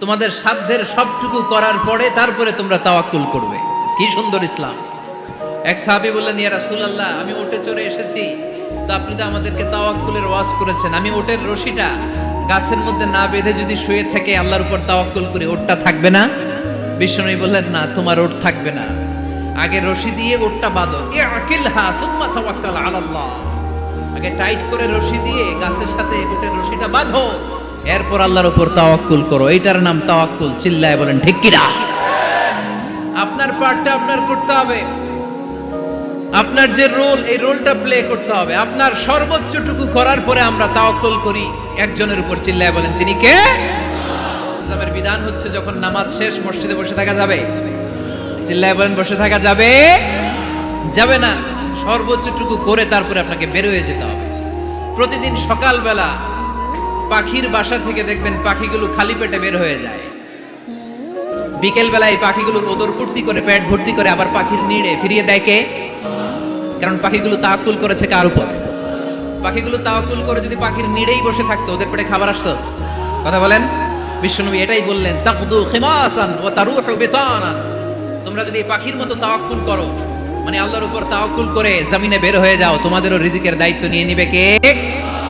তোমাদের সাধ্যের সবটুকু করার পরে তারপরে তোমরা তাওয়াক্কুল করবে। কি সুন্দর ইসলাম। এক সাহাবী বললেন, ইয়া রাসূলুল্লাহ, আমি উটে চড়ে এসেছি, তো আপনি তো আমাদেরকে তাওয়াক্কুলের ওয়াজ করেছেন, আমি উটের রশিটা গাছের মধ্যে না বেঁধে যদি শুয়ে থেকে আল্লাহর উপর তাওয়াক্কুল করি, উটটা থাকবে না? বিশ্বনবী বললেন, না, তোমার উট থাকবে না। আগে রশি দিয়ে উটটা বাঁধো, ইয়াকিলহা সুম্মা তাওয়াক্কাল আলাল্লাহ। আগে টাইট করে রশি দিয়ে গাছের সাথে উটের রশিটা বাঁধো, এরপর আল্লাহর উপর তাওয়াক্কুল করো। এইটার নাম তাওয়াক্কুল। চিল্লায় বলেন ঠিক কিনা? আপনার পার্টটা আপনার করতে হবে। আপনার যে রোল, এই রোলটা প্লে করতে হবে। আপনার সর্বোচ্চটুকু করার পরে আমরা তাওয়াক্কুল করি একজনের উপর। চিল্লায় বলেন তিনি কে? ইসলামের বিধান হচ্ছে যখন নামাজ শেষ মসজিদে বসে থাকা যাবে। চিল্লায় বলেন বসে থাকা যাবে? যাবে না। সর্বোচ্চটুকু করে তারপরে আপনাকে বের হয়ে যেতে হবে। প্রতিদিন সকালবেলা পাখির বাসা থেকে দেখবেন পাখিগুলো খালি পেটে বের হয়ে যায়। বিকেল বেলায় পাখিগুলো ওদর ফুর্তি করে, পেট ভর্তি করে, আবার পাখির নিড়ে ফিরিয়ে দেয় কে? কারণ পাখিগুলো তাওয়াক্কুল করেছে কার উপর? পাখিগুলো তাওয়াক্কুল করে যদি পাখির নিড়েই বসে থাকতো, ওদের পেটে খাবার আসতো? কথা বলেন। বিশ্বনবী এটাই বললেন, তাকদু খিমাসান ওয়া তারুহু বিতানান। তোমরা যদি পাখির মতো তাওয়াক্কুল করো, মানে আল্লাহর উপর তাওয়াক্কুল করে জমিনে বের হয়ে যাও, তোমাদেরও রিজিকের দায়িত্ব নিয়ে নিবে কে?